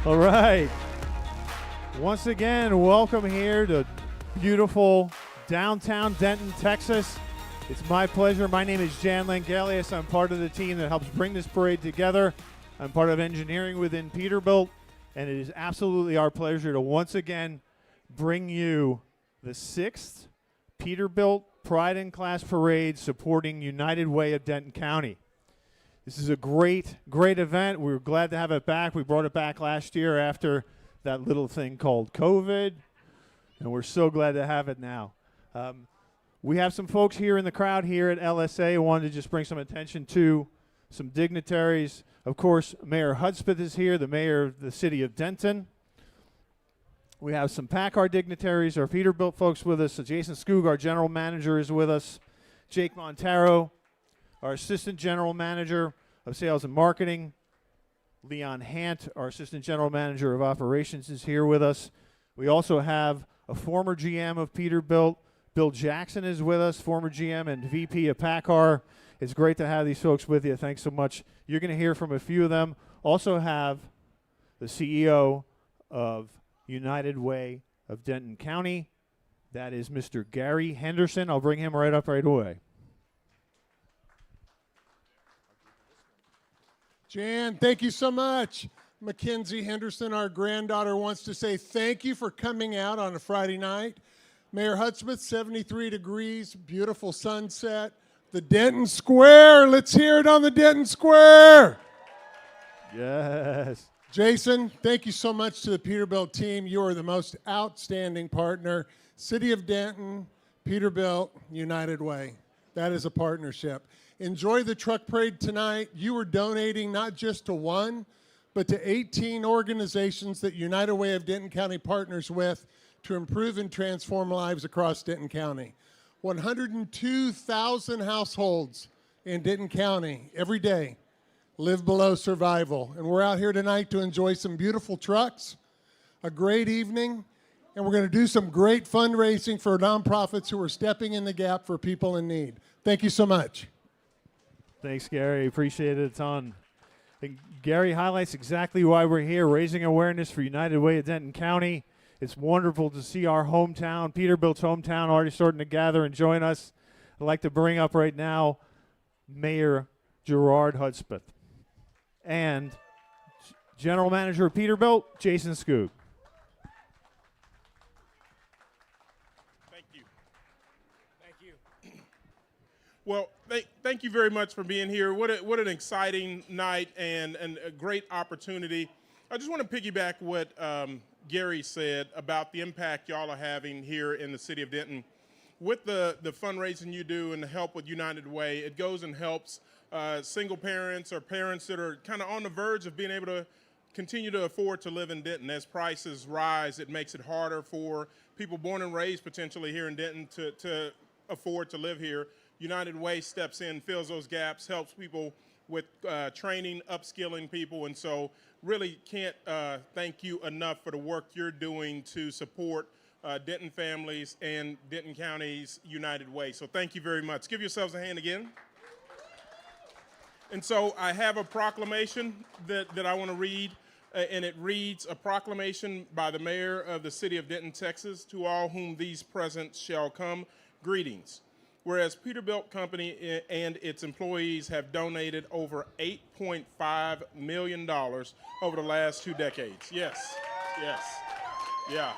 All right. Once again, welcome here to beautiful downtown Denton, Texas. It's my pleasure. My name is Jan Langelius. I'm part of the team that helps bring this parade together. I'm part of engineering within Peterbilt, and it is absolutely our pleasure to once again bring you the 6th Peterbilt Pride in Class Parade supporting United Way of Denton County. This is a great event. We're glad to have it back. We brought it back last year after that little thing called COVID, and we're so glad to have it now. We have some folks here in the crowd here at LSA who wanted to just bring some attention to some dignitaries. Of course, Mayor Hudspeth is here, the mayor of the city of Denton. We have some PACCAR dignitaries, our Peterbilt folks with us. So Jason Skoog, our general manager, is with us. Jake Montero, our assistant general manager of sales and marketing. Leon Hant, our assistant general manager of operations, is here with us. We also have a former GM of Peterbilt. Bill Jackson is with us, former GM and VP of PACCAR. It's great to have these folks with you. Thanks so much. You're going to hear from a few of them. Also have the CEO of United Way of Denton County. That is Mr. Gary Henderson. I'll bring him right up right away. Jan, thank you so much. Mackenzie Henderson, our granddaughter, wants to say thank you for coming out on a Friday night. Mayor Hudspeth, 73 degrees, beautiful sunset. The Denton Square, let's hear it on the Denton Square. Yes. Jason, thank you so much to the Peterbilt team. You are the most outstanding partner. City of Denton, Peterbilt, United Way. That is a partnership. Enjoy the truck parade tonight. You are donating not just to one, but to 18 organizations that United Way of Denton County partners with to improve and transform lives across Denton County. 102,000 households in Denton County every day live below survival. And we're out here tonight to enjoy some beautiful trucks, a great evening, and we're going to do some great fundraising for nonprofits who are stepping in the gap for people in need. Thank you so much. Thanks, Gary. Appreciate it a ton. And Gary highlights exactly why we're here, raising awareness for United Way of Denton County. It's wonderful to see our hometown, Peterbilt's hometown, already starting to gather and join us. I'd like to bring up right now Mayor Gerard Hudspeth and General Manager of Peterbilt, Jason Skoog. Thank you. Thank you. Well, thank you very much for being here. What an exciting night and a great opportunity. I just want to piggyback what Gary said about the impact y'all are having here in the city of Denton. With the fundraising you do and the help with United Way, it goes and helps single parents or parents that are kind of on the verge of being able to continue to afford to live in Denton. As prices rise, it makes it harder for people born and raised potentially here in Denton to afford to live here. United Way steps in, fills those gaps, helps people with training, upskilling people, and so really can't thank you enough for the work you're doing to support Denton families and Denton County's United Way. So thank you very much. Give yourselves a hand again. And so I have a proclamation that I want to read, and it reads, "A proclamation by the mayor of the city of Denton, Texas, to all whom these presents shall come, greetings. Whereas Peterbilt Company and its employees have donated over $8.5 million over the last 2 decades." Yes, yeah.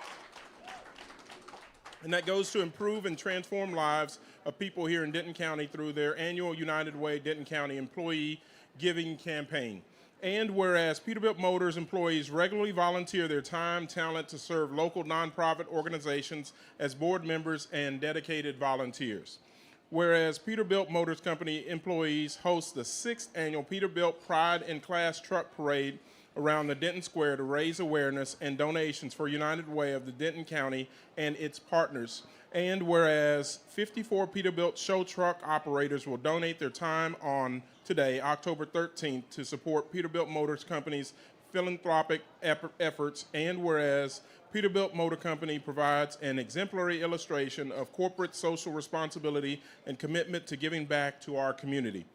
And that goes to improve and transform lives of people here in Denton County through their annual United Way Denton County employee giving campaign. And whereas Peterbilt Motors employees regularly volunteer their time, talent to serve local nonprofit organizations as board members and dedicated volunteers. Whereas Peterbilt Motors Company employees host the 6th annual Peterbilt Pride in Class Truck Parade around the Denton Square to raise awareness and donations for United Way of the Denton County and its partners. And whereas 54 Peterbilt show truck operators will donate their time on today, October 13th, to support Peterbilt Motors Company's philanthropic efforts, and whereas Peterbilt Motor Company provides an exemplary illustration of corporate social responsibility and commitment to giving back to our community.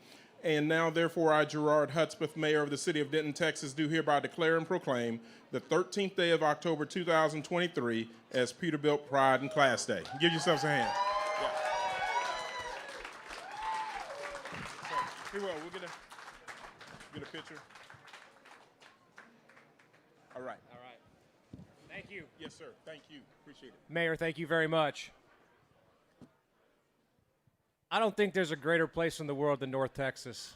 And now, therefore, I, Gerard Hudspeth, Mayor of the City of Denton, Texas, do hereby declare and proclaim the 13th day of October 2023 as Peterbilt Pride and Class Day. Give yourselves a hand. Yeah. So, here we go. We'll get a picture. All right. All right. Thank you. Yes, sir. Thank you. Appreciate it. Mayor, thank you very much. I don't think there's a greater place in the world than North Texas.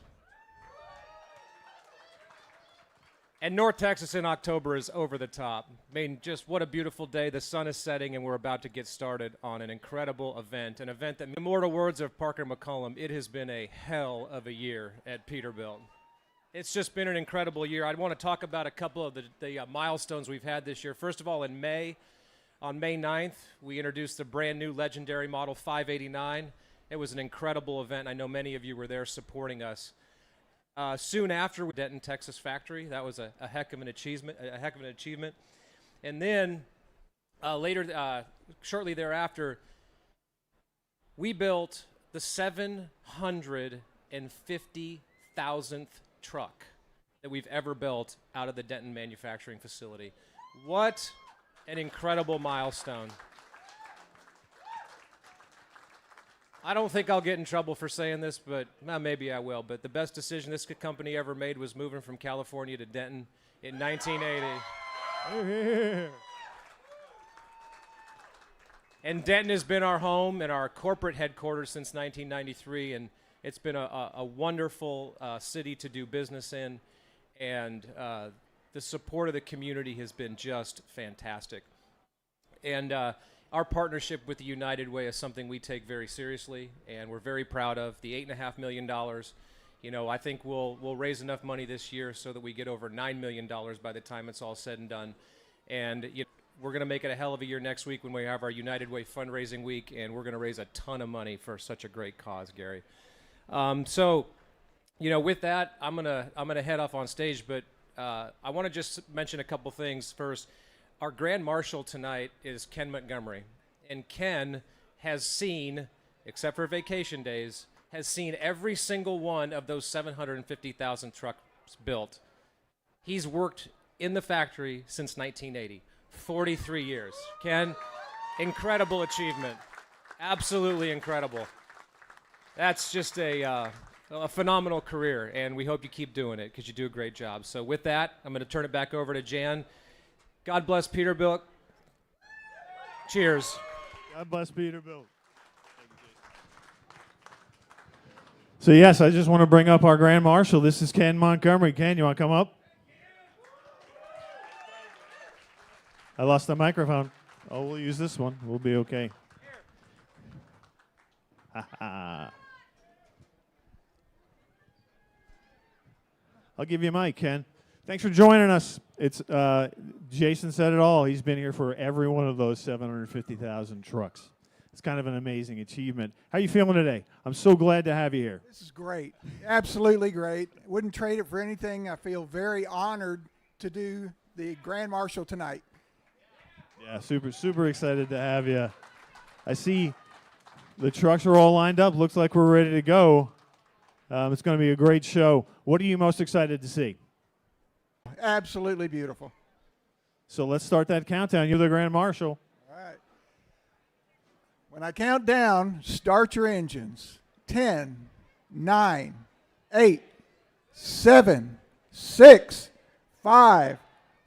And North Texas in October is over the top. I mean, just what a beautiful day. The sun is setting, and we're about to get started on an incredible event, an event that, in the immortal words of Parker McCollum, it has been a hell of a year at Peterbilt. It's just been an incredible year. I want to talk about a couple of the milestones we've had this year. First of all, in May, on May 9th, we introduced the brand new legendary Model 589. It was an incredible event. I know many of you were there supporting us. Soon after, Denton, Texas factory. That was a heck of an achievement. And then shortly thereafter, we built the 750,000th truck that we've ever built out of the Denton manufacturing facility. What an incredible milestone. I don't think I'll get in trouble for saying this, but maybe I will. But the best decision this company ever made was moving from California to Denton in 1980. And Denton has been our home and our corporate headquarters since 1993, and it's been a wonderful city to do business in, and the support of the community has been just fantastic. And our partnership with the United Way is something we take very seriously, and we're very proud of. The $8.5 million, you know, I think we'll raise enough money this year so that we get over $9 million by the time it's all said and done. And we're going to make it a hell of a year next week when we have our United Way fundraising week, and we're going to raise a ton of money for such a great cause, Gary. So, you know, with that, I'm gonna head off on stage, but I want to just mention a couple things. First, our Grand Marshal tonight is Ken Montgomery, and Ken has seen, except for vacation days, has seen every single one of those 750,000 trucks built. He's worked in the factory since 1980, 43 years. Ken, incredible achievement, absolutely incredible. That's just a phenomenal career, and we hope you keep doing it because you do a great job. So with that, I'm going to turn it back over to Jan. God bless Peterbilt. Cheers. God bless Peterbilt. So yes, I just want to bring up our Grand Marshal. This is Ken Montgomery. Ken, you want to come up? I lost the microphone. Oh, we'll use this one. We'll be okay. Ha. I'll give you a mic, Ken. Thanks for joining us. It's Jason said it all. He's been here for every one of those 750,000 trucks. It's kind of an amazing achievement. How are you feeling today? I'm so glad to have you here. This is great. Absolutely great. Wouldn't trade it for anything. I feel very honored to do the Grand Marshal tonight. Yeah, super excited to have you. I see the trucks are all lined up. Looks like we're ready to go. It's going to be a great show. What are you most excited to see? Absolutely beautiful. So let's start that countdown. You're the Grand Marshal. All right. When I count down, start your engines. 10, 9, 8, 7, 6, 5.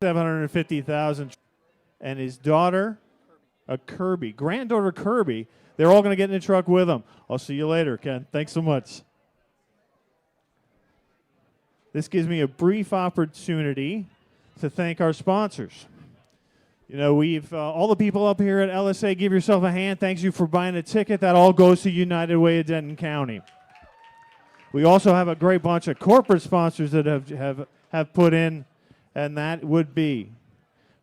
750,000. And his daughter, Kirby, granddaughter Kirby, they're all going to get in the truck with him. I'll see you later, Ken. Thanks so much. This gives me a brief opportunity to thank our sponsors. You know, we've all the people up here at LSA, give yourself a hand. Thanks you for buying a ticket. That all goes to United Way of Denton County. We also have a great bunch of corporate sponsors that have put in, and that would be,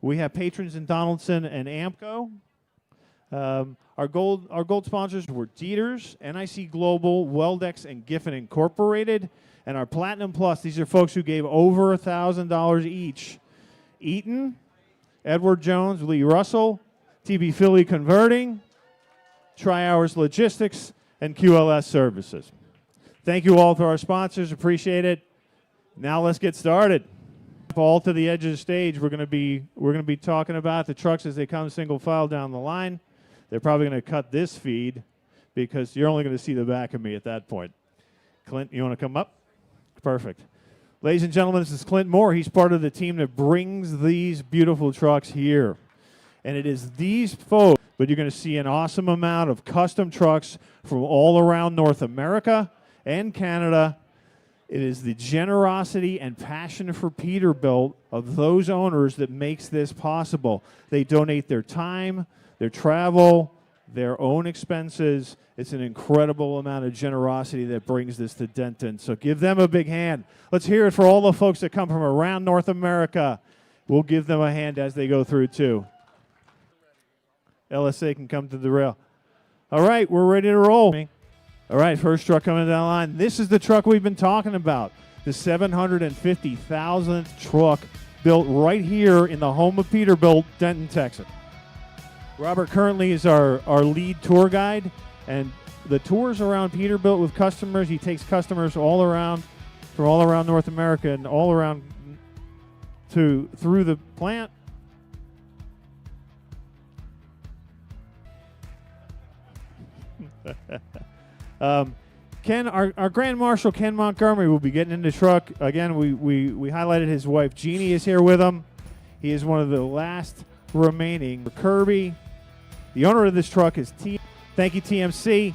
we have patrons in Donaldson and Amco. Our gold sponsors were Dieters, NIC Global, Weldex, and Giffen Incorporated. And our Platinum Plus, these are folks who gave over $1,000 each. Eaton, Edward Jones, Lee Russell, TB Philly Converting, Tri-Hours Logistics, and QLS Services. Thank you all to our sponsors. Appreciate it. Now let's get started. All to the edge of the stage. We're gonna be talking about the trucks as they come single file down the line. They're probably gonna cut this feed because you're only gonna see the back of me at that point. Clint, you want to come up? Perfect. Ladies and gentlemen, this is Clint Moore. He's part of the team that brings these beautiful trucks here. And it is these folks, but you're going to see an awesome amount of custom trucks from all around North America and Canada. It is the generosity and passion for Peterbilt of those owners that makes this possible. They donate their time, their travel, their own expenses. It's an incredible amount of generosity that brings this to Denton. So give them a big hand. Let's hear it for all the folks that come from around North America. We'll give them a hand as they go through too. LSA can come to the rail. All right, we're ready to roll. All right, first truck coming down the line. This is the truck we've been talking about. The 750,000th truck built right here in the home of Peterbilt, Denton, Texas. Robert currently is our lead tour guide, and the tours around Peterbilt with customers, he takes customers all around, from all around North America and all around through the plant. Ken, our Grand Marshal, Ken Montgomery, will be getting in the truck. Again, we highlighted his wife, Jeannie, is here with him. He is one of the last remaining. Kirby, the owner of this truck is T. Thank you, TMC.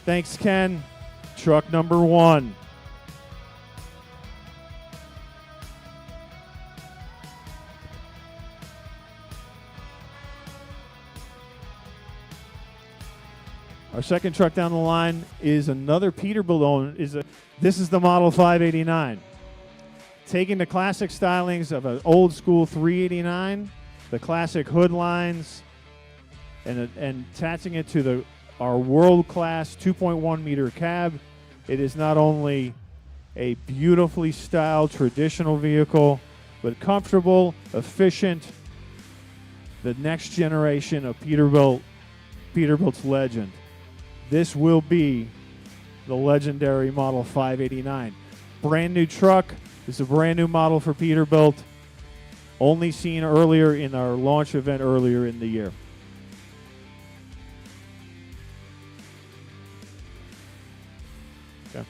Thanks, Ken. Truck number 1. Our second truck down the line is another Peterbilt owner. This is the Model 589. Taking the classic stylings of an old school 389, the classic hood lines, and attaching it to our world-class 2.1 meter cab. It is not only a beautifully styled traditional vehicle, but comfortable, efficient, the next generation of Peterbilt's legend. This will be the legendary Model 589. Brand new truck. This is a brand new model for Peterbilt. Only seen earlier in our launch event earlier in the year. Okay.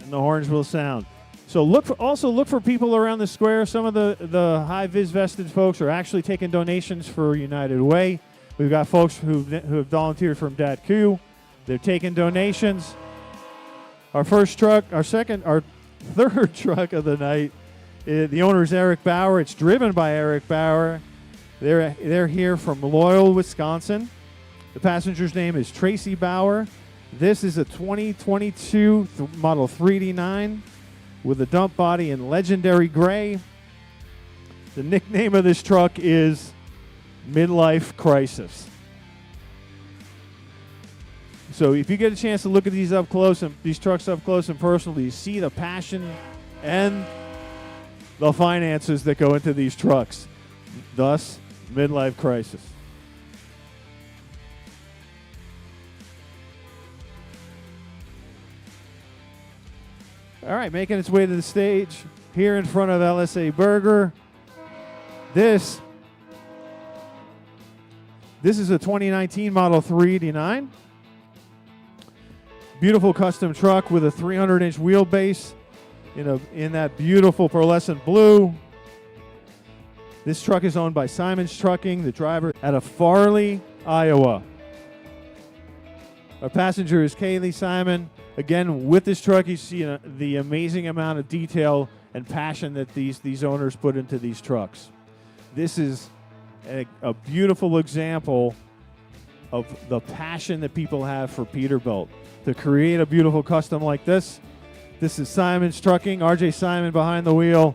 And the horns will sound. So also look for people around the square. Some of the high-vis vested folks are actually taking donations for United Way. We've got folks who have volunteered from DATQ. They're taking donations. Our third truck of the night. The owner is Eric Bauer. It's driven by Eric Bauer. They're here from Loyal, Wisconsin. The passenger's name is Tracy Bauer. This is a 2022 Model 389. With a dump body in legendary gray. The nickname of this truck is Midlife Crisis. So if you get a chance to look at these trucks up close and personal, you see the passion and the finances that go into these trucks. Thus, Midlife Crisis. All right, making its way to the stage here in front of LSA Burger. This is a 2019 Model 389. Beautiful custom truck with a 300-inch wheelbase in that beautiful pearlescent blue. This truck is owned by Simon's Trucking, the driver out of Farley, Iowa. Our passenger is Kaylee Simon. Again, with this truck, you see the amazing amount of detail and passion that these owners put into these trucks. This is a beautiful example of the passion that people have for Peterbilt. To create a beautiful custom like this, this is Simon's Trucking, RJ Simon behind the wheel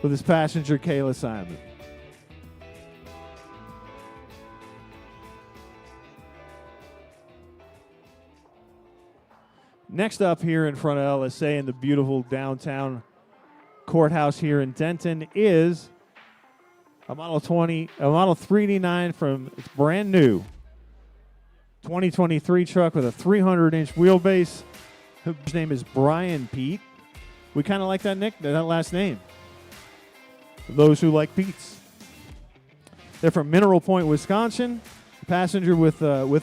with his passenger, Kayla Simon. Next up here in front of LSA in the beautiful downtown courthouse here in Denton is a Model 389 from, it's brand new, 2023 truck with a 300-inch wheelbase. His name is Brian Pete. We kind of like that last name. For those who like Pete's. They're from Mineral Point, Wisconsin. The passenger with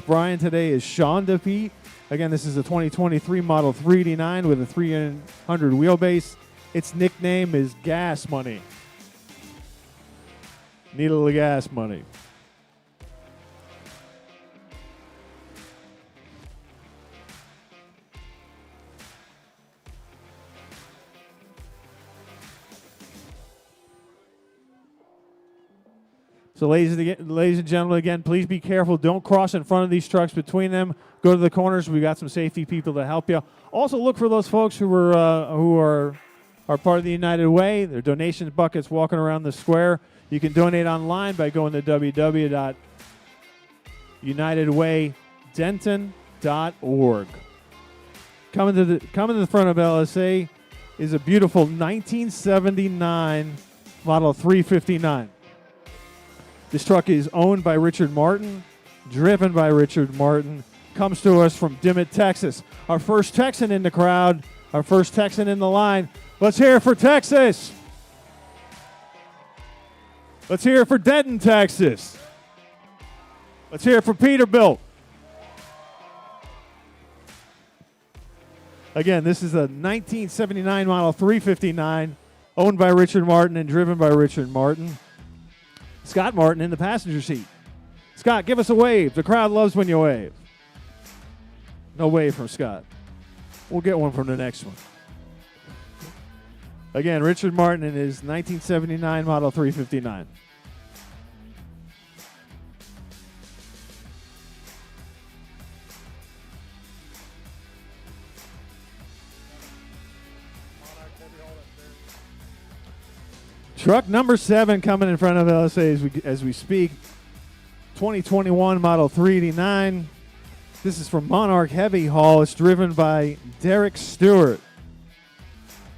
Brian today is Shonda Pete. Again, this is a 2023 Model 389 with a 300 wheelbase. Its nickname is Gas Money. Need a little gas money. So ladies and gentlemen, again, please be careful. Don't cross in front of these trucks between them. Go to the corners. We got some safety people to help you. Also, look for those folks who are part of the United Way. Their donation buckets walking around the square. You can donate online by going to www.unitedwaydenton.org. Coming to the front of LSA is a beautiful 1979 Model 359. This truck is owned by Richard Martin, driven by Richard Martin, comes to us from Dimmitt, Texas. Our first Texan in the crowd, our first Texan in the line. Let's hear it for Texas. Let's hear it for Denton, Texas. Let's hear it for Peterbilt. Again, this is a 1979 Model 359, owned by Richard Martin and driven by Richard Martin. Scott Martin in the passenger seat. Scott, give us a wave. The crowd loves when you wave. No wave from Scott. We'll get one from the next one. Again, Richard Martin in his 1979 Model 359. Truck number 7 coming in front of LSA as we speak. 2021 Model 389. This is from Monarch Heavy Haul. It's driven by Derek Stewart.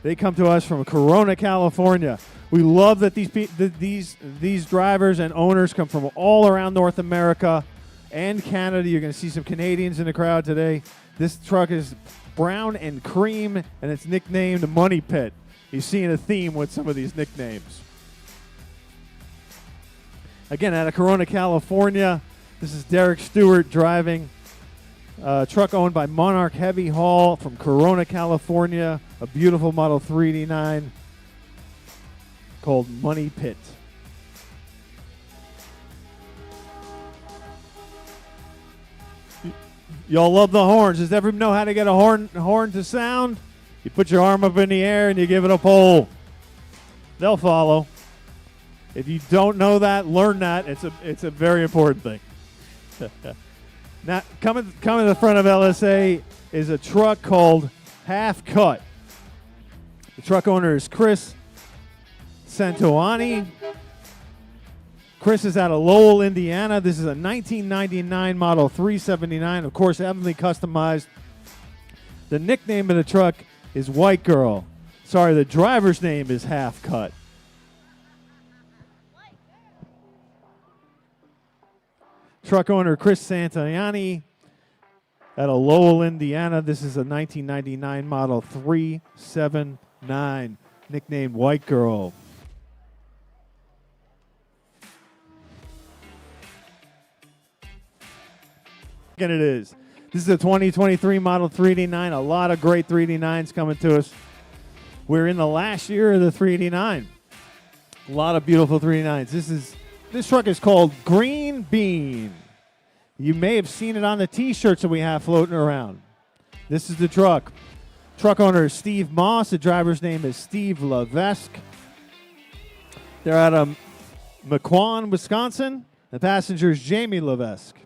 They come to us from Corona, California. We love that these drivers and owners come from all around North America and Canada. You're going to see some Canadians in the crowd today. This truck is brown and cream, and it's nicknamed Money Pit. You're seeing a theme with some of these nicknames. Again, out of Corona, California, this is Derek Stewart driving. Truck owned by Monarch Heavy Haul from Corona, California. A beautiful Model 389 called Money Pit. Y'all love the horns. Does everyone know how to get a horn to sound? You put your arm up in the air and you give it a pull. They'll follow. If you don't know that, learn that. It's a very important thing. Now, coming to the front of LSA is a truck called Half Cut. The truck owner is Chris Santoani. Chris is out of Lowell, Indiana. This is a 1999 Model 379. Of course, heavily customized. The nickname of the truck is White Girl. Sorry, the driver's name is Half Cut. Truck owner Chris Santayani out of Lowell, Indiana. This is a 1999 Model 379, nicknamed White Girl. And it is. This is a 2023 Model 389. A lot of great 389s coming to us. We're in the last year of the 389. A lot of beautiful 389s. This truck is called Green Bean. You may have seen it on the T-shirts that we have floating around. This is the truck. Truck owner is Steve Moss. The driver's name is Steve Levesque. They're out of Mequon, Wisconsin. The passenger is Jamie Levesque.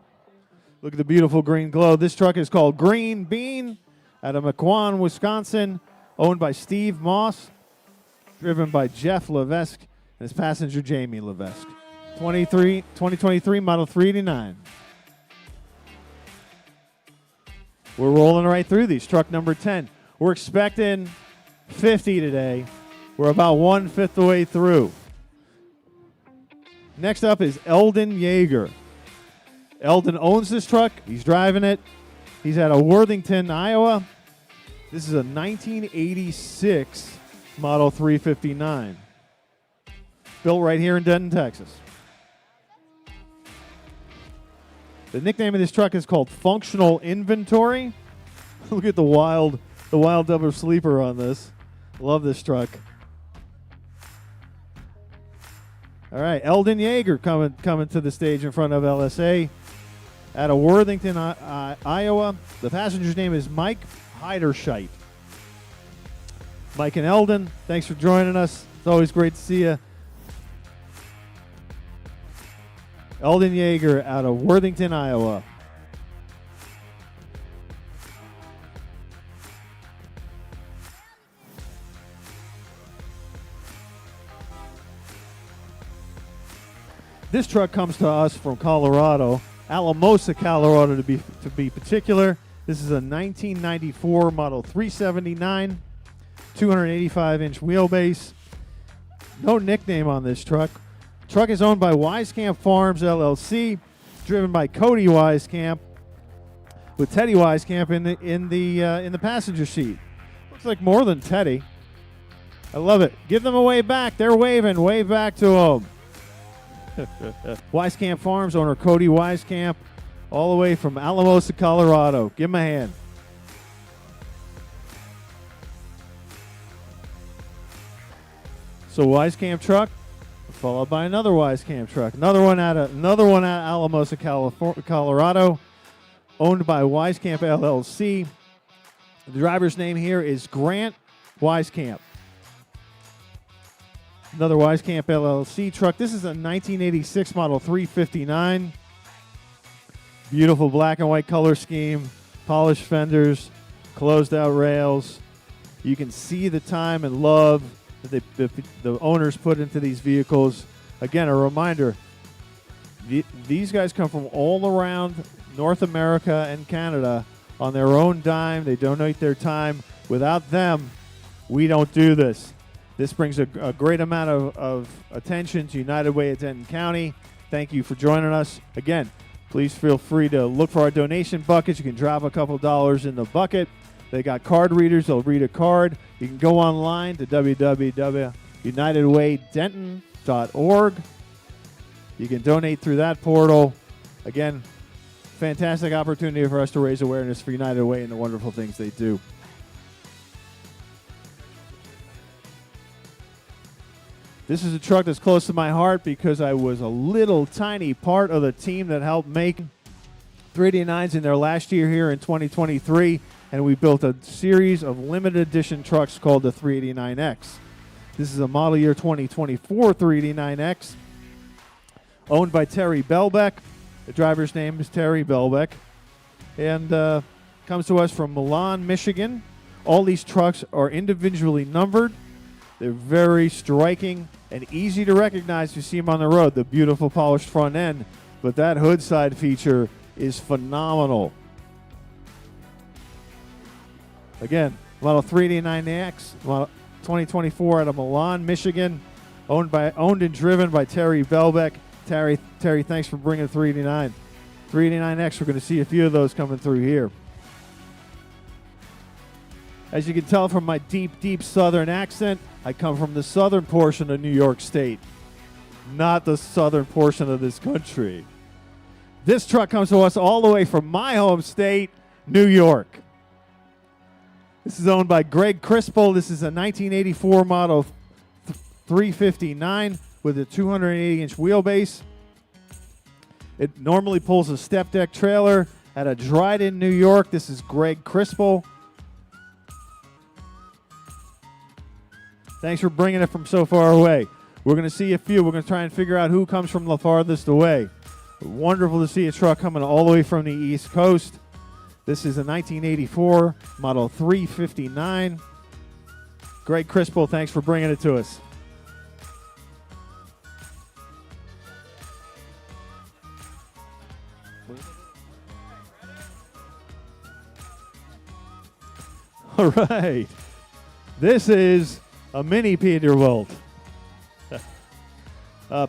Look at the beautiful green glow. This truck is called Green Bean out of Mequon, Wisconsin, owned by Steve Moss, driven by Jeff Levesque, and his passenger Jamie Levesque. 2023 Model 389. We're rolling right through these. Truck number 10. We're expecting 50 today. We're about 1/5 the way through. Next up is Eldon Yeager. Eldon owns this truck. He's driving it. He's out of Worthington, Iowa. This is a 1986 Model 359. Built right here in Denton, Texas. The nickname of this truck is called Functional Inventory. Look at the wild double sleeper on this. Love this truck. All right, Eldon Yeager coming to the stage in front of LSA. Out of Worthington, Iowa. The passenger's name is Mike Heiderscheit. Mike and Eldon, thanks for joining us. It's always great to see you. Eldon Yeager out of Worthington, Iowa. This truck comes to us from Colorado, Alamosa, Colorado to be particular. This is a 1994 Model 379, 285-inch wheelbase. No nickname on this truck. Truck is owned by Wieskamp Farms LLC, driven by Cody Wieskamp, with Teddy Wieskamp in the passenger seat. Looks like more than Teddy. I love it. Give them a wave back. They're waving. Wave back to them. Wieskamp Farms owner Cody Wieskamp, all the way from Alamosa, Colorado. Give him a hand. So Wieskamp truck, followed by another Wieskamp truck. Another one out of Alamosa, Colorado, owned by Wieskamp LLC. The driver's name here is Grant Wieskamp. Another Wieskamp LLC truck. This is a 1986 Model 359. Beautiful black and white color scheme, polished fenders, closed out rails. You can see the time and love that the owners put into these vehicles. Again, a reminder, these guys come from all around North America and Canada on their own dime. They donate their time. Without them, we don't do this. This brings a great amount of attention to United Way of Denton County. Thank you for joining us. Again, please feel free to look for our donation buckets. You can drop a couple dollars in the bucket. They got card readers. They'll read a card. You can go online to www.unitedwaydenton.org. You can donate through that portal. Again, fantastic opportunity for us to raise awareness for United Way and the wonderful things they do. This is a truck that's close to my heart because I was a little tiny part of the team that helped make 389s in their last year here in 2023, and we built a series of limited edition trucks called the 389X. This is a model year 2024 389X, owned by Terry Belbeck. The driver's name is Terry Belbeck, and comes to us from Milan, Michigan. All these trucks are individually numbered. They're very striking and easy to recognize if you see them on the road. The beautiful polished front end, but that hood side feature is phenomenal. Again, Model 389X, Model 2024 out of Milan, Michigan, owned and driven by Terry Belbeck. Terry, thanks for bringing 389. 389X, we're going to see a few of those coming through here. As you can tell from my deep southern accent, I come from the southern portion of New York State, not the southern portion of this country. This truck comes to us all the way from my home state, New York. This is owned by Greg Crispel. This is a 1984 Model 359 with a 280-inch wheelbase. It normally pulls a step deck trailer at a Dryden, New York. This is Greg Crispel. Thanks for bringing it from so far away. We're going to see a few. We're going to try and figure out who comes from the farthest away. Wonderful to see a truck coming all the way from the East Coast. This is a 1984 Model 359. Greg Crispel, thanks for bringing it to us. All right. This is a mini Peterbilt.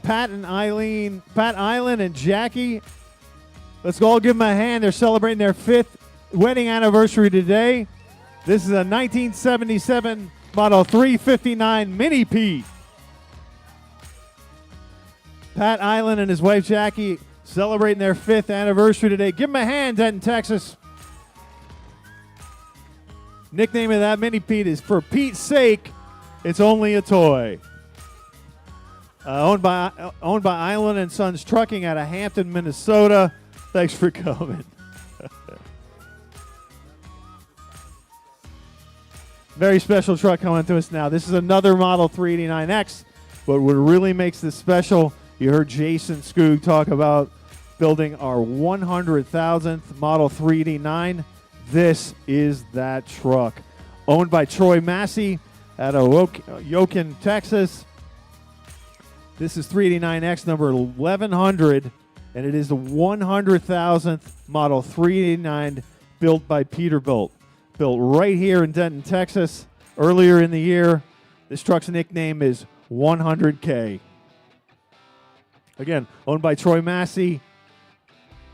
Pat Island and Jackie. Let's all give them a hand. They're celebrating their 5th wedding anniversary today. This is a 1977 Model 359 Mini Pete. Pat Island and his wife Jackie celebrating their 5th anniversary today. Give them a hand, Denton, Texas. Nickname of that Mini Pete is For Pete's Sake, It's Only a Toy. Owned by Island and Sons Trucking out of Hampton, Minnesota. Thanks for coming. Very special truck coming to us now. This is another Model 389X, but what really makes this special, you heard Jason Skoog talk about building our 100,000th Model 389. This is that truck. Owned by Troy Massey out of Yokin, Texas. This is 389X number 1100, and it is the 100,000th Model 389 built by Peterbilt. Built right here in Denton, Texas. Earlier in the year, this truck's nickname is 100K. Again, owned by Troy Massey,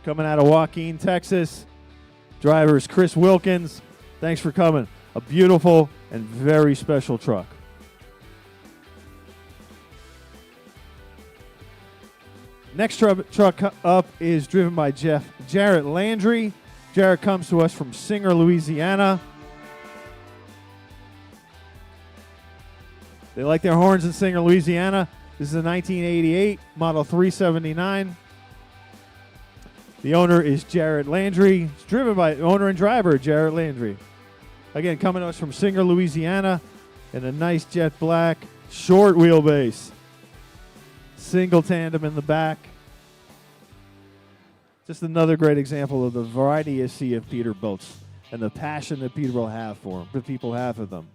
coming out of Joaquin, Texas. Driver is Chris Wilkins. Thanks for coming. A beautiful and very special truck. Next truck up is driven by Jarrett Landry. Jarrett comes to us from Singer, Louisiana. They like their horns in Singer, Louisiana. This is a 1988 Model 379. The owner is Jarrett Landry. It's driven by owner and driver Jarrett Landry. Again, coming to us from Singer, Louisiana, in a nice jet black, short wheelbase. Single tandem in the back. Just another great example of the variety you see of Peterbilts and the passion that Peterbilt have for them, the people have for them.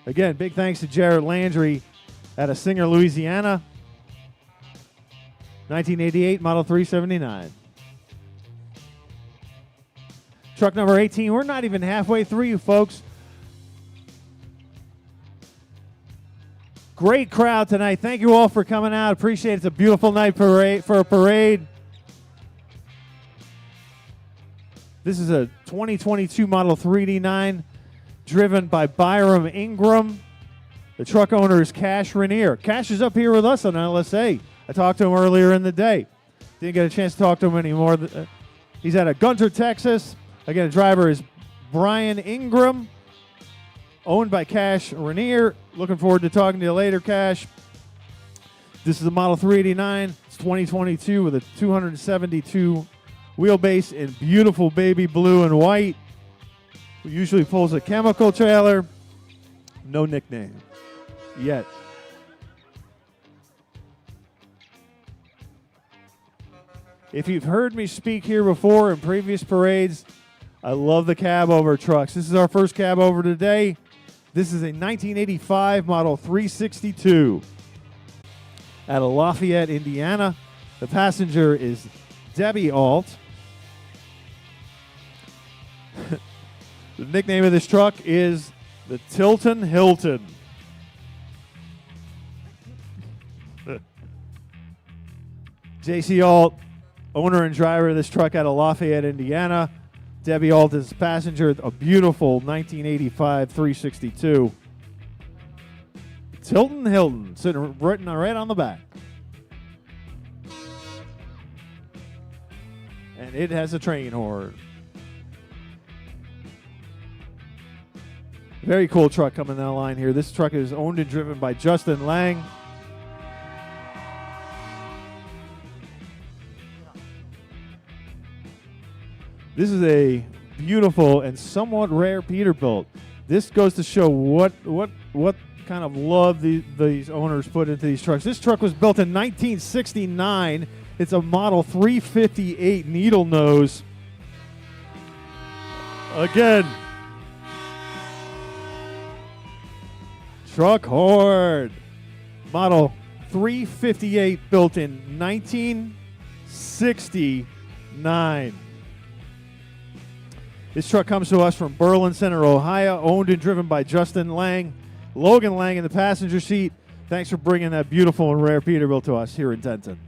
Again, big thanks to Jarrett Landry out of Singer, Louisiana. 1988 Model 379. Truck number 18. We're not even halfway through, you folks. Great crowd tonight. Thank you all for coming out. Appreciate it. It's a beautiful night for a parade. This is a 2022 Model 389 driven by Byram Ingram. The truck owner is Cash Rainier. Cash is up here with us on LSA. I talked to him earlier in the day. Didn't get a chance to talk to him anymore. He's out of Gunter, Texas. Again, the driver is Brian Ingram. Owned by Cash Rainier. Looking forward to talking to you later, Cash. This is a Model 389. It's 2022 with a 272 wheelbase in beautiful baby blue and white. Usually pulls a chemical trailer. No nickname yet. If you've heard me speak here before in previous parades, I love the cab over trucks. This is our first cab over today. This is a 1985 Model 362 out of Lafayette, Indiana. The passenger is Debbie Alt. The nickname of this truck is the Tilton Hilton. J.C. Alt, owner and driver of this truck out of Lafayette, Indiana. Debbie Alt is passenger, a beautiful 1985 362. Tilton Hilton, sitting right on the back. And it has a train horn. Very cool truck coming down the line here. This truck is owned and driven by Justin Lang. This is a beautiful and somewhat rare Peterbilt. This goes to show what kind of love these owners put into these trucks. This truck was built in 1969. It's a Model 358 needle nose. Again, truck horn. Model 358 built in 1969. This truck comes to us from Berlin Center, Ohio, owned and driven by Justin Lang. Logan Lang in the passenger seat. thanks for bringing that beautiful and rare Peterbilt to us here in Denton.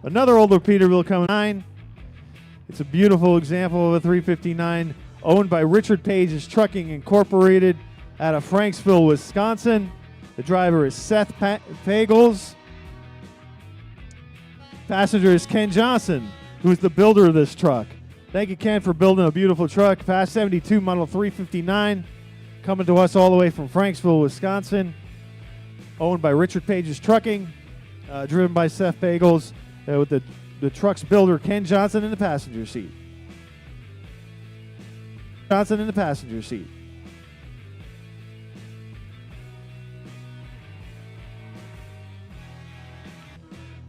Another older Peterbilt coming 9. It's a beautiful example of a 359 owned by Richard Page's Trucking Incorporated out of Franksville, Wisconsin. The driver is Seth Pagels. Passenger is Ken Johnson, who is the builder of this truck. Thank you, Ken, for building a beautiful truck. Past 72 model 359, coming to us all the way from Franksville, Wisconsin. Owned by Richard Page's Trucking, driven by Seth Pagels, with the truck's builder, Ken Johnson, in the passenger seat. Johnson in the passenger seat.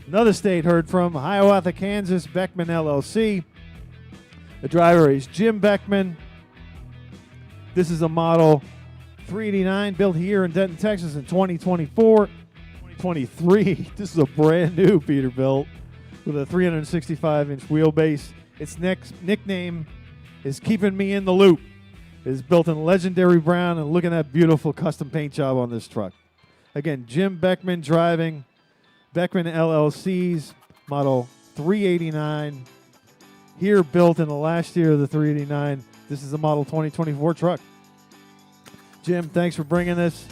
Another state heard from, Hiawatha, Kansas, Beckman LLC. The driver is Jim Beckman. This is a model 389 built here in Denton, Texas in 2024. 2023. This is a brand new Peterbilt with a 365-inch wheelbase. Its next nickname is Keeping Me in the Loop. It is built in legendary brown, and look at that beautiful custom paint job on this truck. Again, Jim Beckman driving Beckman LLC's model 389. Here built in the last year of the 389. This is a model 2024 truck. Jim, thanks for bringing this.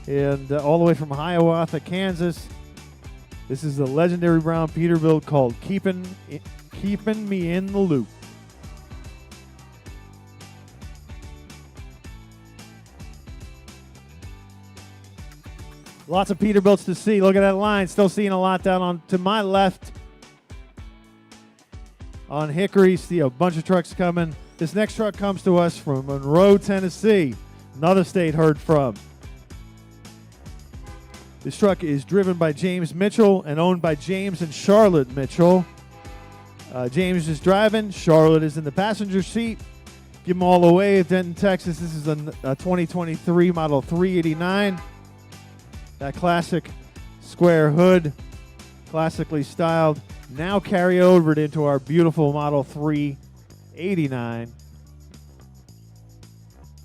And all the way from Hiawatha, Kansas. This is the legendary brown Peterbilt called Keeping Me in the Loop. Lots of Peterbilts to see. Look at that line. Still seeing a lot down on to my left. On Hickory, see a bunch of trucks coming. This next truck comes to us from Monroe, Tennessee. Another state heard from. This truck is driven by James Mitchell and owned by James and Charlotte Mitchell. James is driving. Charlotte is in the passenger seat. Give them all away at Denton, Texas. This is a 2023 model 389. That classic square hood, classically styled. Now carry over it into our beautiful model 389.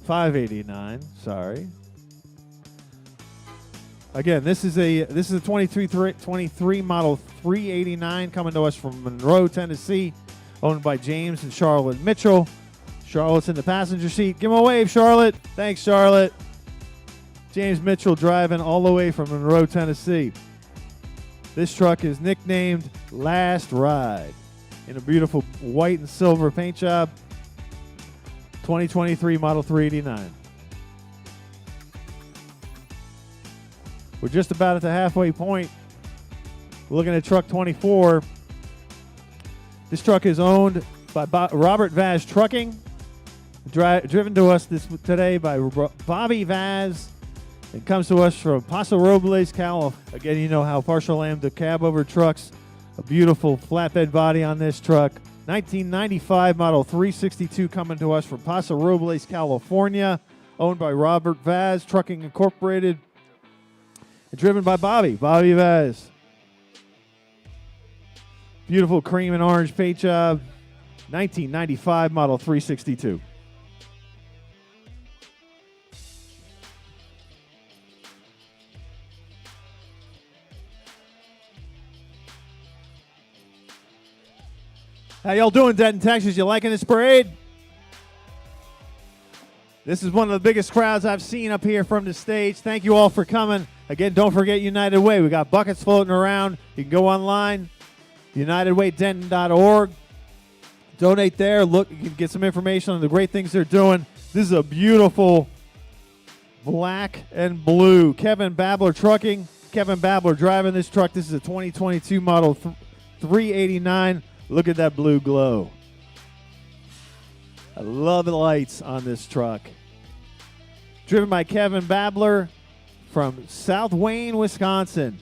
589, sorry. Again, this is a 23 model 389 coming to us from Monroe, Tennessee, owned by James and Charlotte Mitchell. Charlotte's in the passenger seat. Give him a wave, Charlotte. Thanks, Charlotte. James Mitchell driving all the way from Monroe, Tennessee. This truck is nicknamed Last Ride in a beautiful white and silver paint job. 2023 model 389. We're just about at the halfway point. We're looking at truck 24. This truck is owned by Robert Vaz Trucking. Driven to us today by Bobby Vaz. It comes to us from Paso Robles, California. Again, you know how partial I am to cab over trucks. A beautiful flatbed body on this truck. 1995 model 362 coming to us from Paso Robles, California. Owned by Robert Vaz Trucking Incorporated. And driven by Bobby Vaz. Beautiful cream and orange paint job. 1995 model 362. How y'all doing, Denton, Texas? You liking this parade? This is one of the biggest crowds I've seen up here from the stage. Thank you all for coming. Again, don't forget United Way. We got buckets floating around. You can go online, unitedwaydenton.org. Donate there. Look, you can get some information on the great things they're doing. This is a beautiful black and blue Kevin Babler Trucking. Kevin Babler driving this truck. This is a 2022 model 389. Look at that blue glow. I love the lights on this truck. Driven by Kevin Babler from South Wayne, Wisconsin.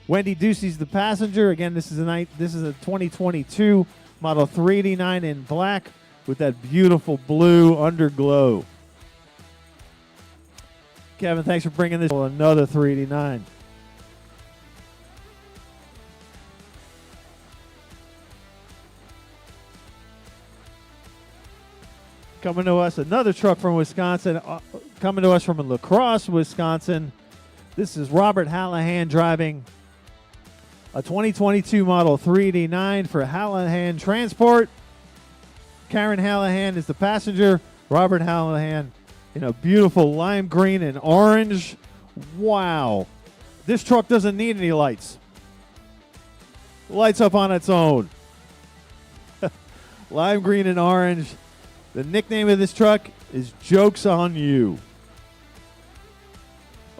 Wendy Ducey's the passenger. Again, this is a 2022 model 389 in black with that beautiful blue underglow. Kevin, thanks for bringing this. Another 389. Coming to us, another truck from Wisconsin, coming to us from La Crosse, Wisconsin. This is Robert Hallahan driving a 2022 Model 389 for Hallahan Transport. Karen Hallahan is the passenger. Robert Hallahan in a beautiful lime green and orange. Wow. This truck doesn't need any lights. Lights up on its own. Lime green and orange. The nickname of this truck is Joke's on You.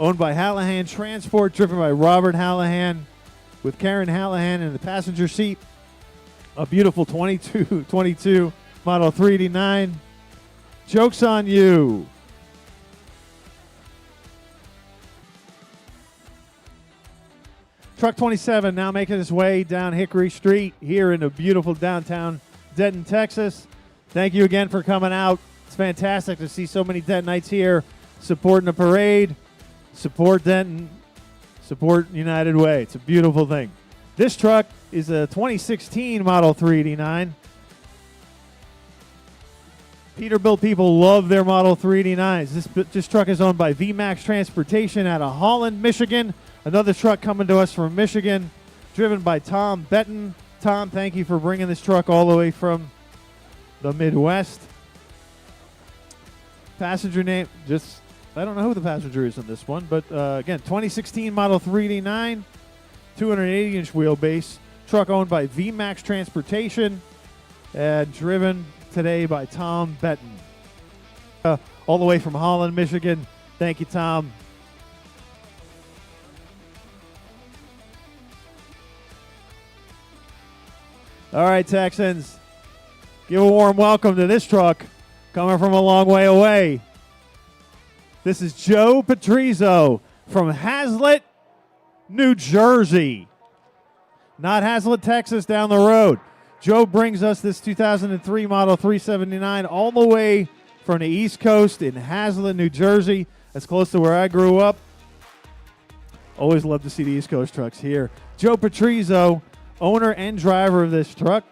Owned by Hallahan Transport, driven by Robert Hallahan, with Karen Hallahan in the passenger seat. A beautiful 22 Model 389. Joke's on You. Truck 27 now making its way down Hickory Street here in the beautiful downtown Denton, Texas. Thank you again for coming out. It's fantastic to see so many Dentonites here supporting the parade. Support Denton. Support United Way. It's a beautiful thing. This truck is a 2016 Model 389. Peterbilt people love their Model 389s. This truck is owned by VMAX Transportation out of Holland, Michigan. Another truck coming to us from Michigan, driven by Tom Benton. Tom, thank you for bringing this truck all the way from the Midwest. Passenger name, I don't know who the passenger is on this one, but again, 2016 Model 389, 280-inch wheelbase. Truck owned by VMAX Transportation and driven today by Tom Benton. All the way from Holland, Michigan. Thank you, Tom. All right, Texans, give a warm welcome to this truck coming from a long way away. This is Joe Patrizio from Hazlet, New Jersey. Not Hazlet, Texas, down the road. Joe brings us this 2003 Model 379 all the way from the East Coast in Hazlet, New Jersey. That's close to where I grew up. Always love to see the East Coast trucks here. Joe Patrizio, owner and driver of this truck.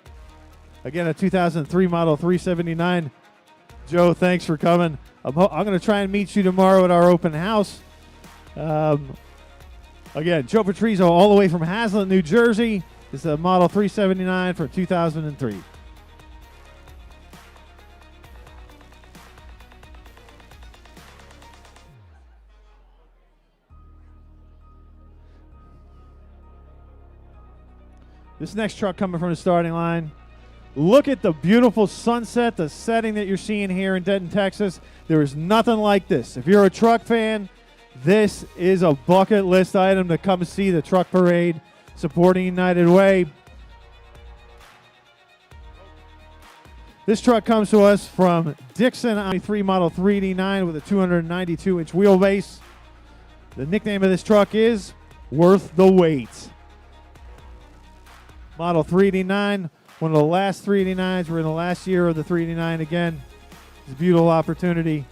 Again, a 2003 Model 379. Joe, thanks for coming. I'm going to try and meet you tomorrow at our open house. Again, Joe Patrizio all the way from Hazlet, New Jersey. This is a Model 379 for 2003. This next truck coming from the starting line. Look at the beautiful sunset, the setting that you're seeing here in Denton, Texas. There is nothing like this. If you're a truck fan, this is a bucket list item to come see the truck parade supporting United Way. This truck comes to us from Dixon on 3 Model 389 with a 292-inch wheelbase. The nickname of this truck is Worth the Wait. Model 389, one of the last 389s. We're in the last year of the 389 again. It's a beautiful opportunity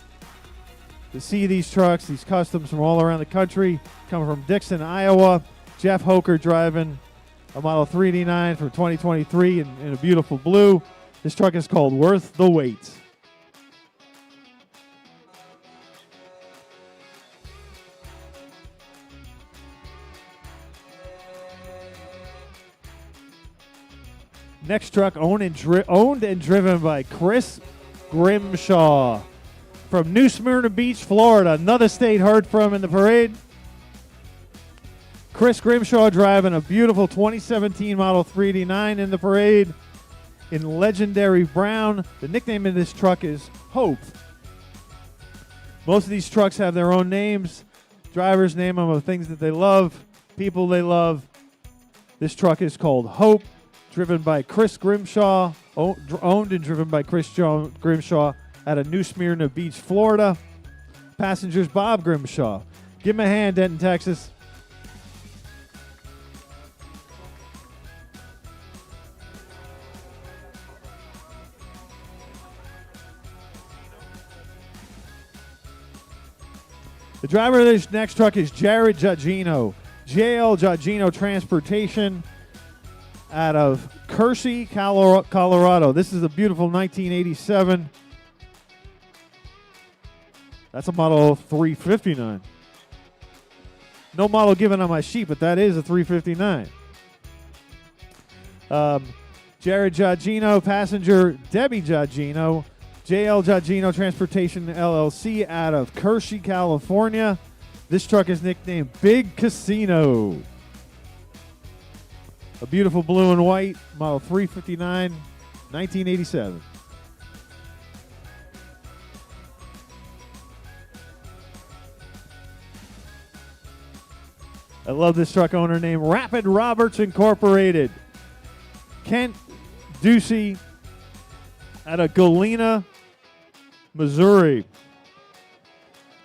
to see these trucks, these customs from all around the country, coming from Dixon, Iowa. Jeff Hoker driving a Model 389 from 2023 in a beautiful blue. This truck is called Worth the Wait. Next truck owned and driven by Chris Grimshaw from New Smyrna Beach, Florida. Another state heard from in the parade. Chris Grimshaw driving a beautiful 2017 Model 389 in the parade in legendary brown. The nickname of this truck is Hope. Most of these trucks have their own names. Drivers name them of things that they love, people they love. This truck is called Hope, driven by Chris Grimshaw, owned and driven by Chris Grimshaw out of New Smyrna Beach, Florida. Passengers Bob Grimshaw. Give him a hand, Denton, Texas. The driver of this next truck is Jared Giagino. JL Giagino Transportation out of Kersey, Colorado. This is a beautiful 1987 That's a model 359. No model given on my sheet, but that is a 359. Jared Giagino, passenger Debbie Giagino, JL Giagino Transportation LLC out of Hershey, California. This truck is nicknamed Big Casino. A beautiful blue and white, model 359, 1987. I love this truck owner named Rapid Roberts Incorporated. Kent Ducey out of Galena, Missouri.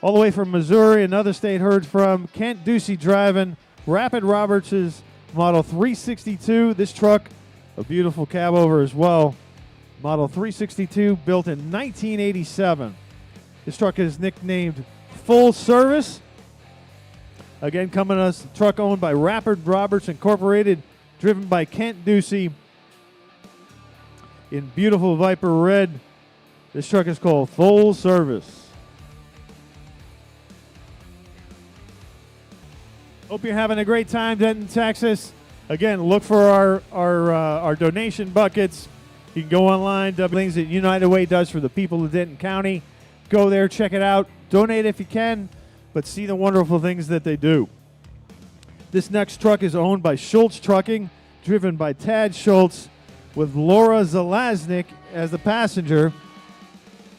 All the way from Missouri, another state heard from. Kent Ducey driving Rapid Roberts' model 362. This truck, a beautiful cab over as well. Model 362, built in 1987. This truck is nicknamed Full Service. Again, coming to us, truck owned by Rapid Roberts Incorporated, driven by Kent Ducey in beautiful Viper red. This truck is called Full Service. Hope you're having a great time, Denton, Texas. Again, look for our donation buckets. You can go online, things that United Way does for the people of Denton County. Go there, check it out. Donate if you can, but see the wonderful things that they do. This next truck is owned by Schultz Trucking, driven by Tad Schultz, with Laura Zalaznik as the passenger.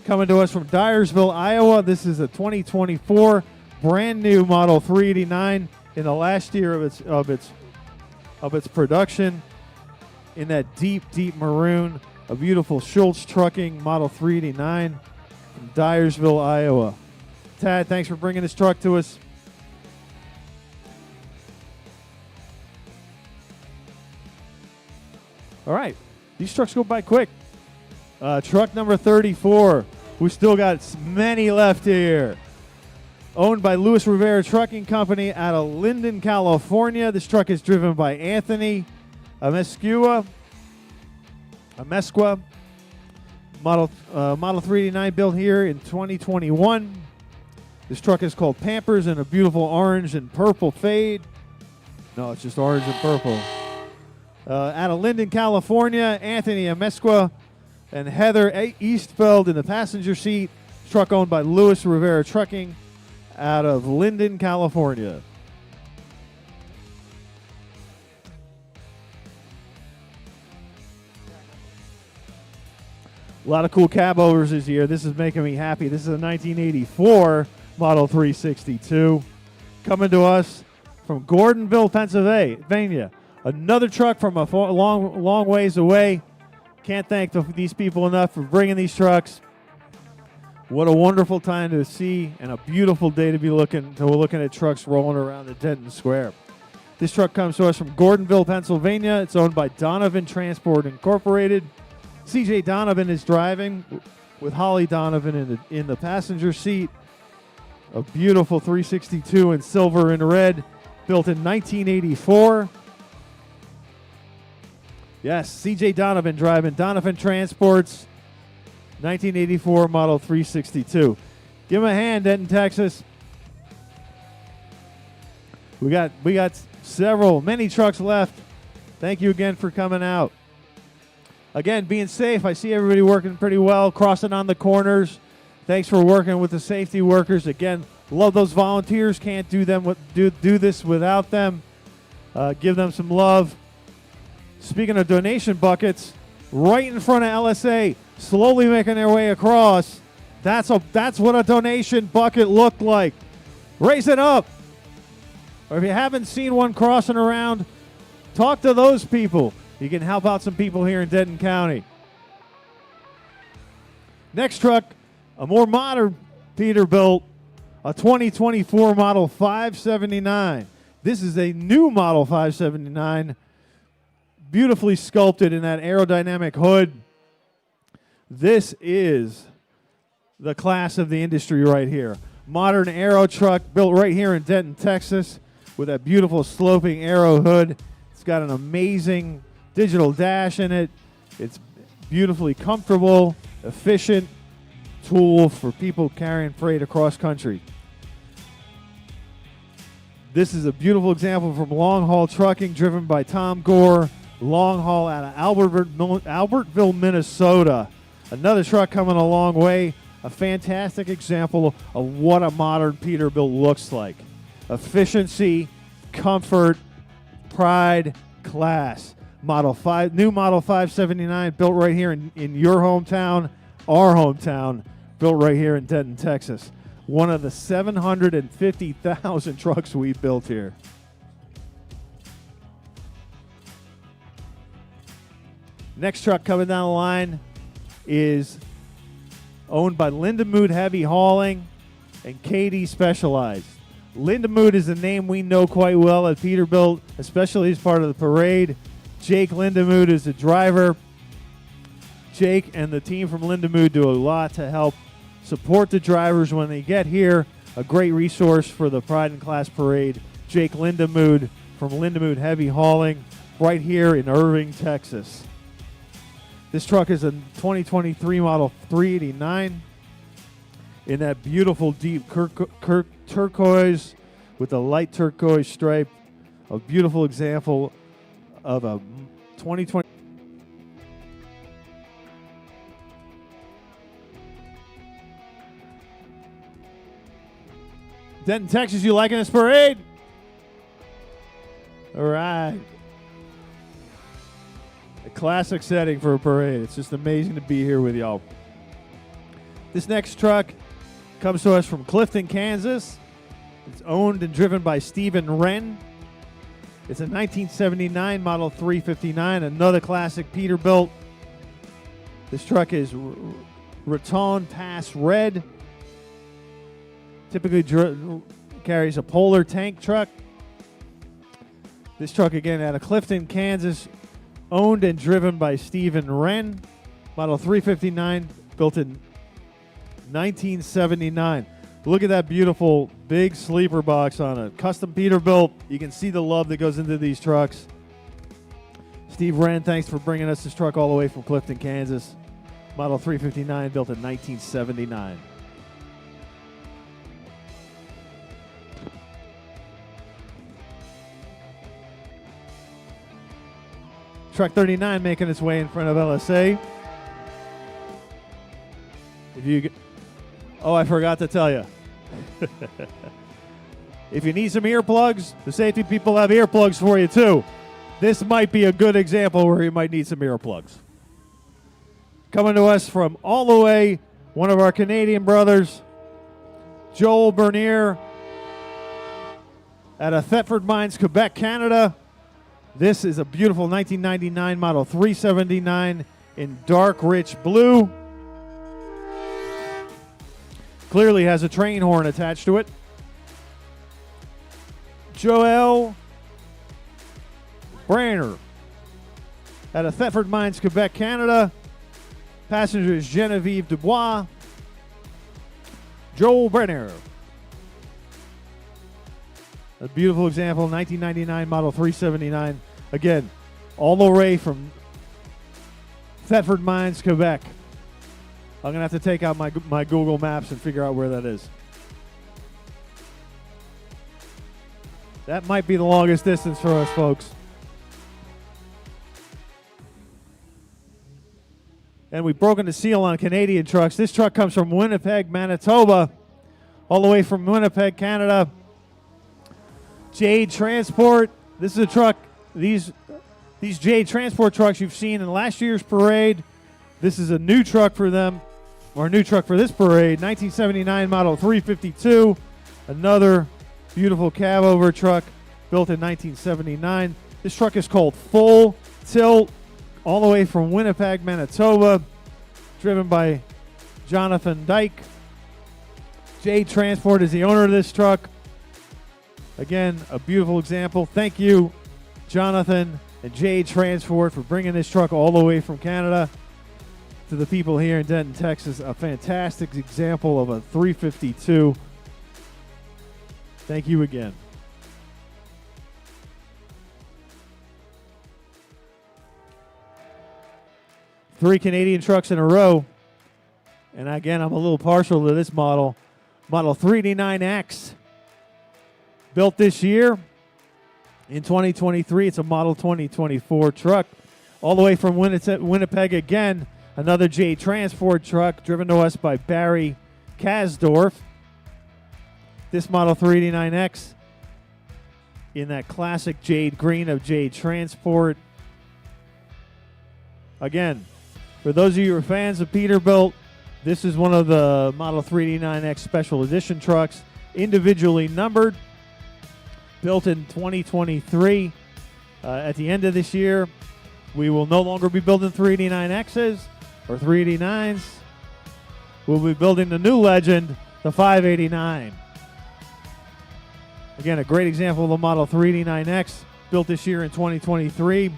Coming to us from Dyersville, Iowa. This is a 2024 brand new model 389 in the last year of its production. In that deep maroon, a beautiful Schultz Trucking model 389 from Dyersville, Iowa. Tad, thanks for bringing this truck to us. All right, these trucks go by quick. Truck number 34. We still got many left here. Owned by Louis Rivera Trucking Company out of Linden, California. This truck is driven by Anthony Amesqua. Model 389, built here in 2021. This truck is called Pampers in a beautiful orange and purple fade. No, it's just orange and purple. Out of Linden, California, Anthony Amesqua and Heather Eastfeld in the passenger seat. Truck owned by Louis Rivera Trucking out of Linden, California. A lot of cool cab overs this year. This is making me happy. This is a 1984 Model 362. Coming to us from Gordonville, Pennsylvania. Another truck from a long ways away. Can't thank these people enough for bringing these trucks. What a wonderful time to see and a beautiful day to be looking at trucks rolling around the Denton Square. This truck comes to us from Gordonville, Pennsylvania. It's owned by Donovan Transport Incorporated. CJ Donovan is driving with Holly Donovan in the passenger seat. A beautiful 362 in silver and red, built in 1984. Yes, CJ Donovan driving Donovan Transport's 1984 Model 362. Give him a hand, Denton, Texas. We got many trucks left. Thank you again for coming out. Again, being safe. I see everybody working pretty well, crossing on the corners. Thanks for working with the safety workers. Again, love those volunteers. Can't do this without them. Give them some love. Speaking of donation buckets, right in front of LSA, slowly making their way across. That's what a donation bucket looked like. Raise it up. Or if you haven't seen one crossing around, talk to those people. You can help out some people here in Denton County. Next truck, a more modern Peterbilt, a 2024 Model 579. This is a new Model 579, beautifully sculpted in that aerodynamic hood. This is the class of the industry right here. Modern aero truck built right here in Denton, Texas, with that beautiful sloping aero hood. It's got an amazing digital dash in it. It's beautifully comfortable, efficient. tool for people carrying freight across country. This is a beautiful example from long haul trucking driven by Tom Gore, long haul out of Albertville, Minnesota. Another truck coming a long way. A fantastic example of what a modern Peterbilt looks like. Efficiency, comfort, pride, class. New Model 579 built right here in your hometown, our hometown, built right here in Denton, Texas. One of the 750,000 trucks we built here. Next truck coming down the line is owned by Lindemood Heavy Hauling and KD Specialized. Lindemood is a name we know quite well at Peterbilt, especially as part of the parade. Jake Lindemood is the driver. Jake and the team from Lindemood do a lot to help support the drivers when they get here. A great resource for the Pride and Class Parade. Jake Lindemood from Lindemood Heavy Hauling right here in Irving, Texas. This truck is a 2023 model 389 in that beautiful deep turquoise with a light turquoise stripe. A beautiful example of a 2020. Denton, Texas, you liking this parade? All right. A classic setting for a parade. It's just amazing to be here with y'all. This next truck comes to us from Clifton, Kansas. It's owned and driven by Stephen Wren. It's a 1979 Model 359, another classic Peterbilt. This truck is Raton Pass Red. Typically carries a Polar tank truck. This truck, again, out of Clifton, Kansas, owned and driven by Stephen Wren. Model 359, built in 1979. Look at that beautiful big sleeper box on it. Custom Peterbilt. You can see the love that goes into these trucks. Steve Wren, thanks for bringing us this truck all the way from Clifton, Kansas. Model 359, built in 1979. Truck 39 making its way in front of LSA. I forgot to tell you. If you need some earplugs, the safety people have earplugs for you too. This might be a good example where you might need some earplugs. Coming to us from all the way, one of our Canadian brothers, Joel Bernier, out of Thetford Mines, Quebec, Canada. This is a beautiful 1999 Model 379 in dark rich blue. Clearly has a train horn attached to it. Joel Branner out of Thetford Mines, Quebec, Canada. Passenger is Genevieve Dubois. Joel Brenner. A beautiful example, 1999 Model 379. Again, all the way from Thetford Mines, Quebec. I'm going to have to take out my Google Maps and figure out where that is. That might be the longest distance for us, folks. And we've broken the seal on Canadian trucks. This truck comes from Winnipeg, Manitoba, all the way from Winnipeg, Canada. Jade Transport. This is a truck. These Jade Transport trucks you've seen in last year's parade. This is a new truck for them, or a new truck for this parade. 1979 Model 352. Another beautiful cab-over truck built in 1979. This truck is called Full Tilt, all the way from Winnipeg, Manitoba, driven by Jonathan Dyke. Jade Transport is the owner of this truck. Again, a beautiful example. Thank you, Jonathan and Jade Transport, for bringing this truck all the way from Canada to the people here in Denton, Texas. A fantastic example of a 352. Thank you again. Three Canadian trucks in a row. And again, I'm a little partial to this model. Model 389X. Built this year in 2023. It's a Model 2024 truck. All the way from Winnipeg again. Another Jade Transport truck driven to us by Barry Kasdorf. This Model 389X in that classic jade green of Jade Transport. Again, for those of you who are fans of Peterbilt, this is one of the Model 389X Special Edition trucks, individually numbered, built in 2023. At the end of this year, we will no longer be building 389Xs or 389s. We'll be building the new legend, the 589. Again, a great example of the Model 389X, built this year in 2023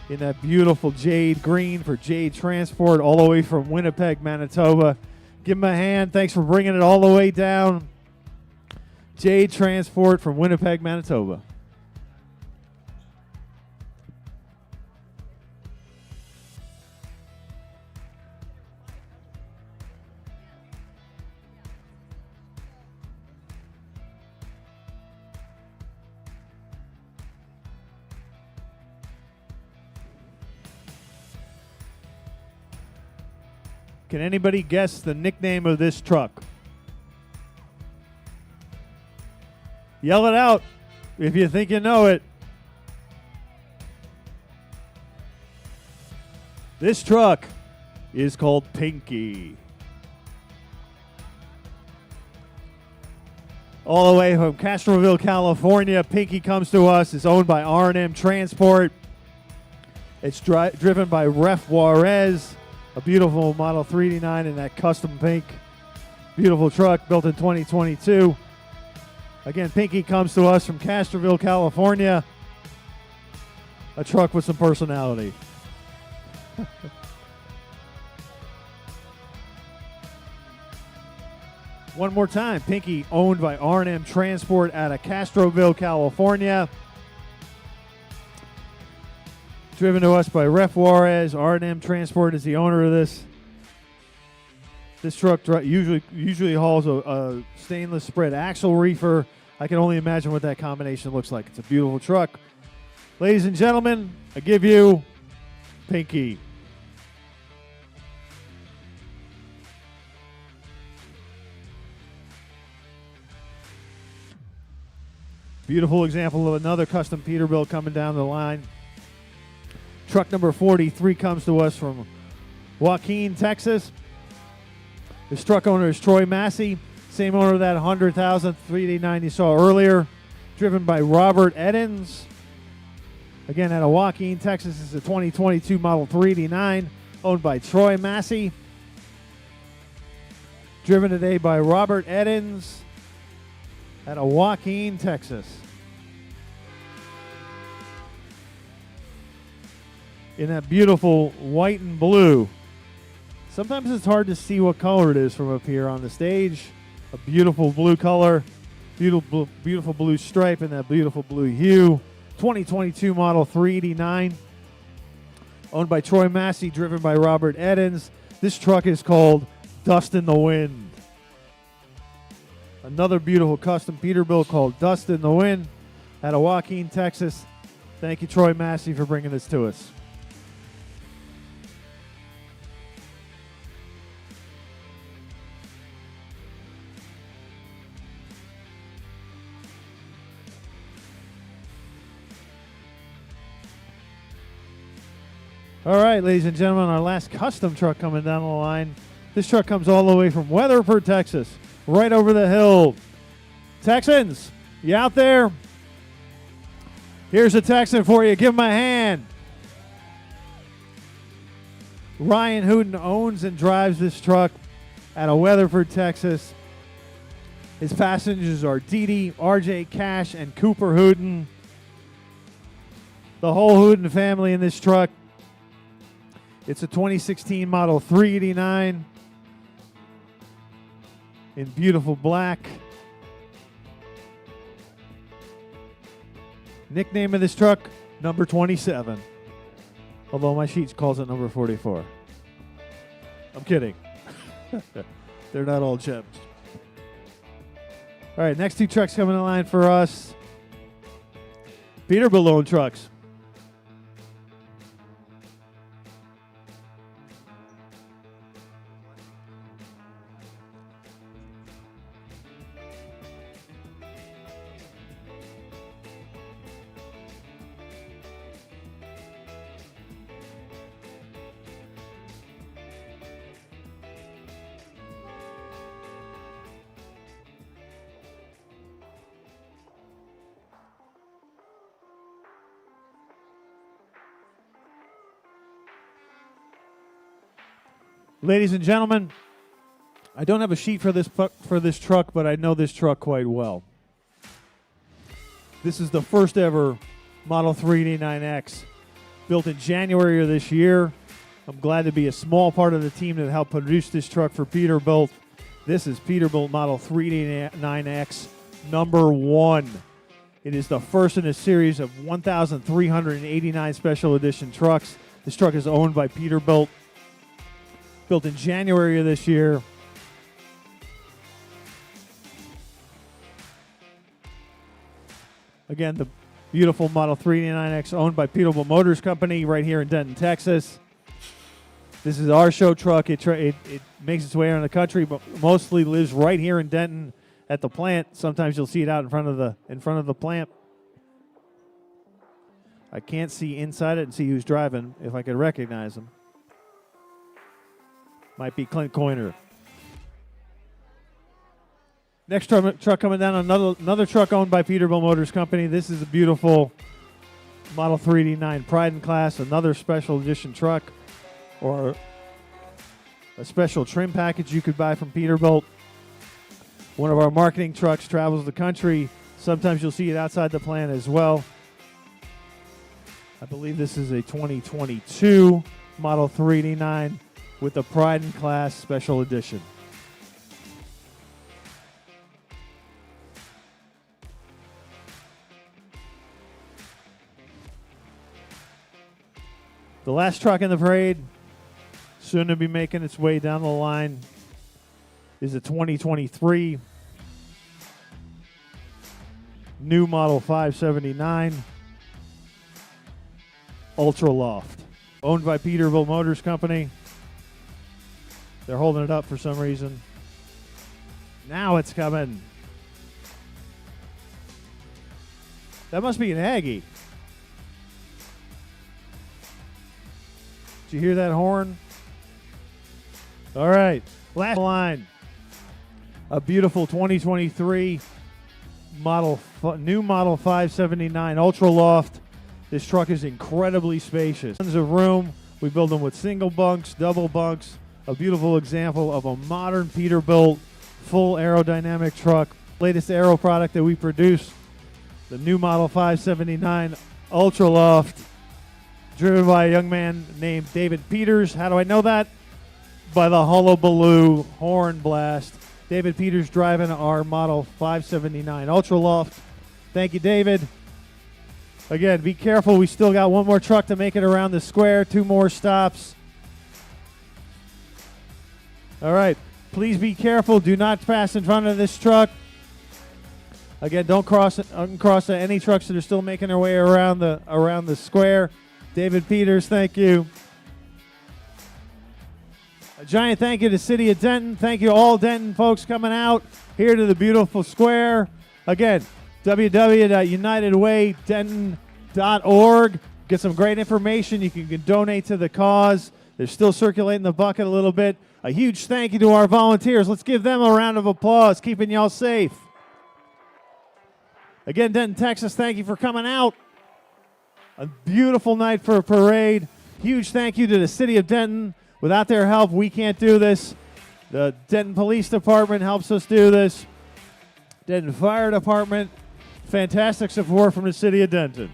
in that beautiful jade green for Jade Transport, all the way from Winnipeg, Manitoba. Give them a hand. Thanks for bringing it all the way down. Jade Transport from Winnipeg, Manitoba. Can anybody guess the nickname of this truck? Yell it out if you think you know it. This truck is called Pinky. All the way from Castroville, California, Pinky comes to us. It's owned by R&M Transport. It's driven by Ref Juarez. A beautiful Model 389 in that custom pink. Beautiful truck built in 2022. Again, Pinky comes to us from Castroville, California. A truck with some personality. One more time. Pinky owned by R&M Transport out of Castroville, California. Driven to us by Ref Juarez. R&M Transport is the owner of this. This truck usually hauls a stainless spread axle reefer. I can only imagine what that combination looks like. It's a beautiful truck. Ladies and gentlemen, I give you Pinky. Beautiful example of another custom Peterbilt coming down the line. Truck number 43 comes to us from Joaquin, Texas. This truck owner is Troy Massey, same owner of that 100,000 389 you saw earlier, driven by Robert Edens. Again, out of Joaquin, Texas, this is a 2022 Model 389, owned by Troy Massey. Driven today by Robert Edens, out of Joaquin, Texas. In that beautiful white and blue. Sometimes it's hard to see what color it is from up here on the stage. A beautiful blue color, beautiful blue stripe, and that beautiful blue hue. 2022 Model 389, owned by Troy Massey, driven by Robert Edens. This truck is called Dust in the Wind. Another beautiful custom Peterbilt called Dust in the Wind out of Joaquin, Texas. Thank you, Troy Massey, for bringing this to us. All right, ladies and gentlemen, our last custom truck coming down the line. This truck comes all the way from Weatherford, Texas, right over the hill. Texans, you out there? Here's a Texan for you. Give him a hand. Ryan Hooten owns and drives this truck out of Weatherford, Texas. His passengers are Dee Dee, RJ Cash, and Cooper Hooten. The whole Hooten family in this truck. It's a 2016 Model 389 in beautiful black. Nickname of this truck, number 27. Although my sheet calls it number 44. I'm kidding. They're not all gems. All right, next two trucks coming in line for us. Peterbilt owned trucks. Ladies and gentlemen, I don't have a sheet for this truck, but I know this truck quite well. This is the first ever Model 389X, built in January of this year. I'm glad to be a small part of the team that helped produce this truck for Peterbilt. This is Peterbilt Model 389X number 1. It is the first in a series of 1,389 special edition trucks. This truck is owned by Peterbilt. Built in January of this year. Again, the beautiful Model 389X owned by Peterbilt Motors Company right here in Denton, Texas. This is our show truck. It makes its way around the country, but mostly lives right here in Denton at the plant. Sometimes you'll see it out in front of the plant. I can't see inside it and see who's driving. If I could recognize him. Might be Clint Coiner. Next truck coming down, another truck owned by Peterbilt Motors Company. This is a beautiful Model 389 Pride in Class, another special edition truck or a special trim package you could buy from Peterbilt. One of our marketing trucks travels the country. Sometimes you'll see it outside the plant as well. I believe this is a 2022 Model 389 with the Pride in Class Special Edition. The last truck in the parade, soon to be making its way down the line, is a 2023 new Model 579 Ultra Loft, owned by Peterbilt Motors Company. They're holding it up for some reason. Now it's coming. That must be an Aggie. Did you hear that horn? All right. Last line. A beautiful 2023 new Model 579 Ultra Loft. This truck is incredibly spacious. Tons of room. We build them with single bunks, double bunks. A beautiful example of a modern Peterbilt full aerodynamic truck. Latest aero product that we produce, the new Model 579 Ultra Loft, driven by a young man named David Peters. How do I know that? By the hullabaloo horn blast. David Peters driving our Model 579 Ultra Loft. Thank you, David. Again, be careful. We still got one more truck to make it around the square. 2 more stops. All right, please be careful. Do not pass in front of this truck. Again, don't cross any trucks that are still making their way around the square. David Peters, thank you. A giant thank you to the City of Denton. Thank you all Denton folks coming out here to the beautiful square. Again, www.unitedwaydenton.org. Get some great information. You can donate to the cause. They're still circulating the bucket a little bit. A huge thank you to our volunteers. Let's give them a round of applause, keeping y'all safe. Again, Denton, Texas, thank you for coming out. A beautiful night for a parade. Huge thank you to the City of Denton. Without their help, we can't do this. The Denton Police Department helps us do this. Denton Fire Department. Fantastic support from the City of Denton.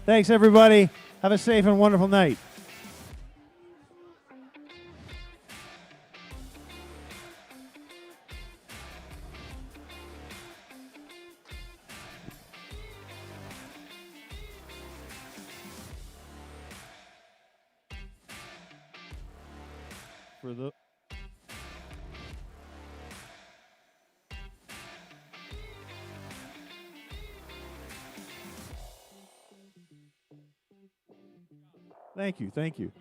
Thanks, everybody. Have a safe and wonderful night. For the Thank you. Thank you.